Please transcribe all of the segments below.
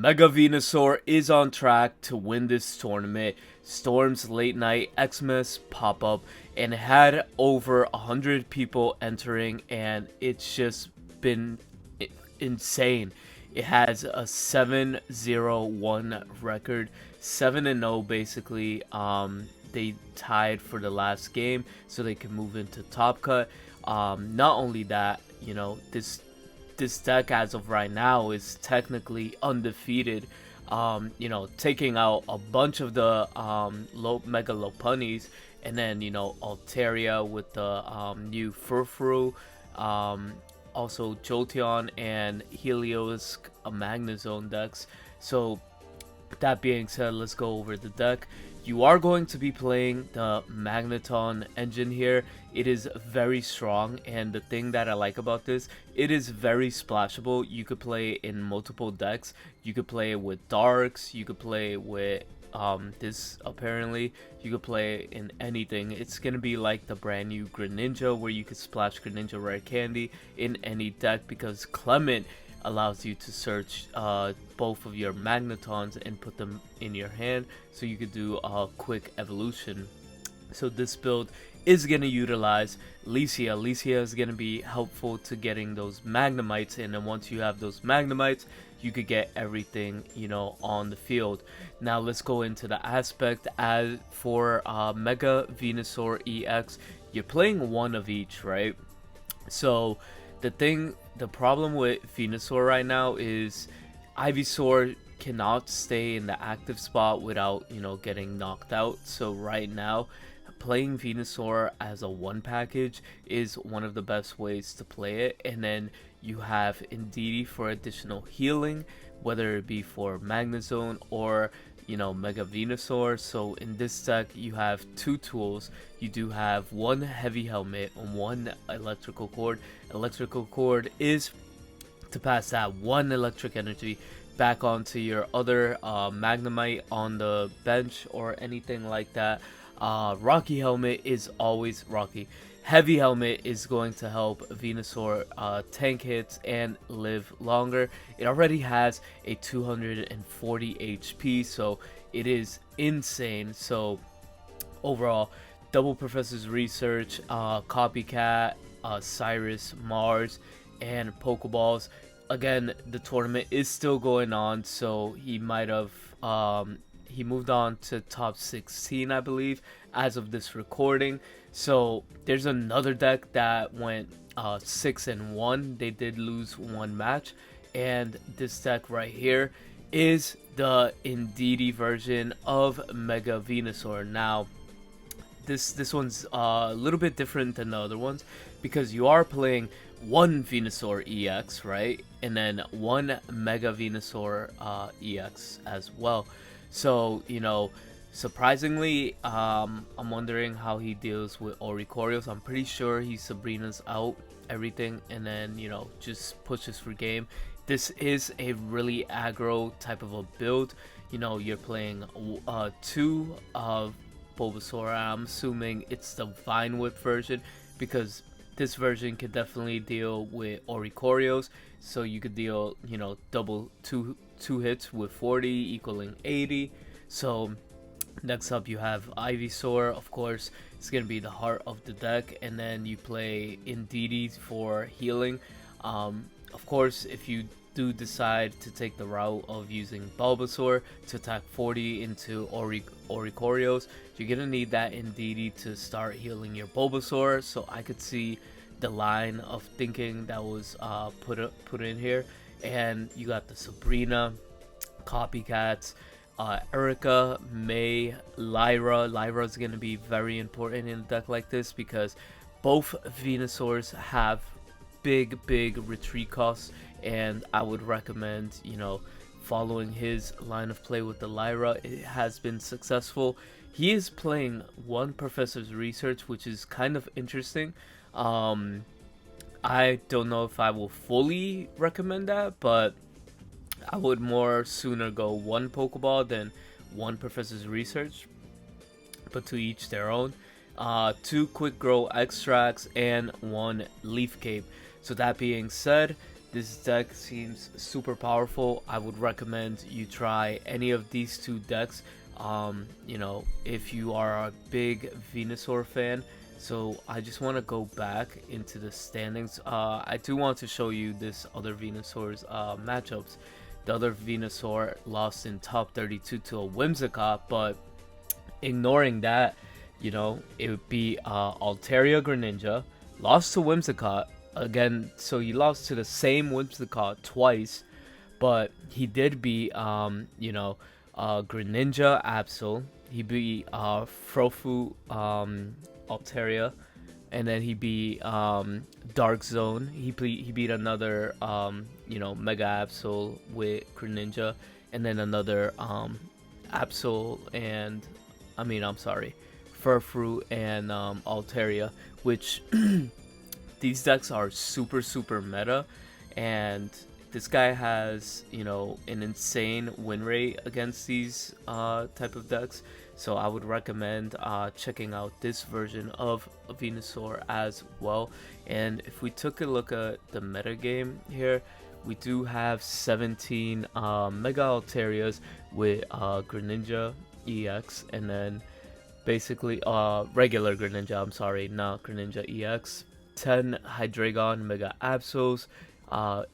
Mega Venusaur is on track to win this tournament. Storm's late night Xmas pop up and it had over 100 people entering, and it's just been insane. It has a 7-0-1 record, 7-0 basically. They tied for the last game so they can move into Top Cut. Not only that, this deck as of right now is technically undefeated. Taking out a bunch of the Mega Lopunnies, and then Altaria with the new Furfuru, also Jolteon and Helios Magnezone decks. So that being said, let's go over the deck. You are going to be playing the Magneton engine here. It is very strong, and the thing that I like about this, it is very splashable. You could play in multiple decks. You could play it with Darks, you could play with this apparently, you could play in anything. It's gonna be like the brand new Greninja, where you could splash Greninja Rare Candy in any deck, because Clement allows you to search both of your Magnetons and put them in your hand, so you could do a quick evolution. So this build is going to utilize Licia. Licia is going to be helpful to getting those Magnemites, and then once you have those Magnemites, you could get everything on the field. Now let's go into the aspect. As for Mega Venusaur EX, you're playing one of each, right? So the problem with Venusaur right now is Ivysaur cannot stay in the active spot without getting knocked out. So right now, playing Venusaur as a one package is one of the best ways to play it. And then you have Indeedee for additional healing, whether it be for Magnezone or Mega Venusaur. So in this deck, you have two tools. You do have one heavy helmet and one electrical cord. Electrical cord is to pass that one electric energy back onto your other Magnemite on the bench or anything like that. Rocky helmet is always Rocky. Heavy helmet is going to help Venusaur tank hits and live longer. It already has a 240 HP, so it is insane. So overall, double Professor's Research, Copycat, Cyrus, Mars, and Pokeballs. Again, the tournament is still going on, so he might have he moved on to top 16, I believe, as of this recording. So there's another deck that went 6-1. They did lose one match, and this deck right here is the Indeedee version of Mega Venusaur. Now this one's a little bit different than the other ones, because you are playing one Venusaur EX, right, and then one Mega Venusaur EX as well. So surprisingly, I'm wondering how he deals with Oricorio. I'm pretty sure he Sabrina's out everything and then just pushes for game. This is a really aggro type of a build. You're playing two of Bulbasaur. I'm assuming it's the Vine Whip version, because this version could definitely deal with Oricorios. So you could deal double two hits with 40 equaling 80. So next up you have Ivysaur. Of course, it's gonna be the heart of the deck, and then you play Indeedee for healing. Of course, if you do decide to take the route of using Bulbasaur to attack 40 into Oricorios, you're gonna need that Indeedee to start healing your Bulbasaur. So I could see the line of thinking that was put in here. And you got the Sabrina, Copycats, Erika, May, Lyra. Lyra is going to be very important in a deck like this, because both Venusaurs have big retreat costs, and I would recommend following his line of play with the Lyra. It has been successful. He is playing one Professor's Research, which is kind of interesting. I don't know if I will fully recommend that, but I would more sooner go one Pokeball than one Professor's Research, but to each their own. 2 Quick Grow Extracts and 1 Leaf Cape. So that being said, This deck seems super powerful. I would recommend you try any of these two decks. You know, if you are a big Venusaur fan. So I just want to go back into the standings. I do want to show you this other Venusaur's matchups. The other Venusaur lost in top 32 to a Whimsicott, but ignoring that, you know, it would be Altaria Greninja, lost to Whimsicott again. So he lost to the same Whimsicott twice, but he did beat, you know, Greninja Absol. He beat Frofu Altaria, and then he beat Dark Zone. He beat another you know, Mega Absol with Greninja, and then another Absol and I'm sorry, Furfru and Altaria, which these decks are super meta, and this guy has, you know, an insane win rate against these type of decks. So I would recommend checking out this version of Venusaur as well. And if we took a look at the metagame here, we do have 17 Mega Altarias with Greninja EX, and then basically regular Greninja, I'm sorry, not Greninja EX, 10 Hydreigon Mega Absols,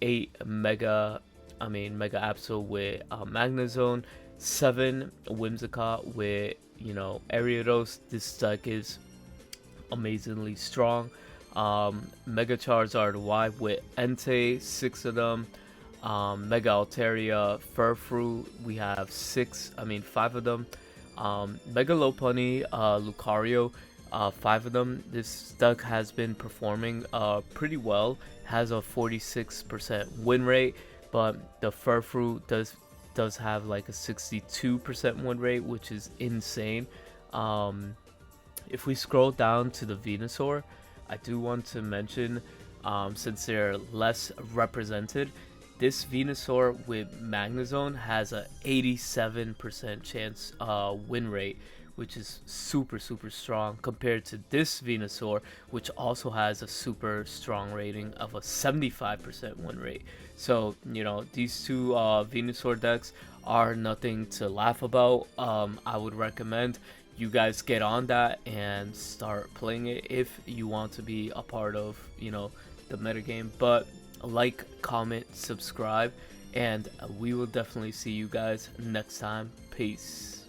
8 Mega Absol with Magnezone, 7 Whimsicott with, you know, Ariados. This deck is amazingly strong. Mega Charizard Y with Entei, 6 of them. Mega Altaria, Furfru, we have 5 of them. Mega Lopunny, Lucario, 5 of them. This deck has been performing pretty well, has a 46% win rate, but the Furfru does have like a 62% win rate, which is insane. If we scroll down to the Venusaur, I do want to mention, since they're less represented, this Venusaur with Magnezone has a 87% chance win rate, which is super strong compared to this Venusaur, which also has a super strong rating of a 75% win rate. So, you know, these two Venusaur decks are nothing to laugh about. I would recommend you guys get on that and start playing it if you want to be a part of, you know, the metagame. But like, comment, subscribe, and we will definitely see you guys next time. Peace.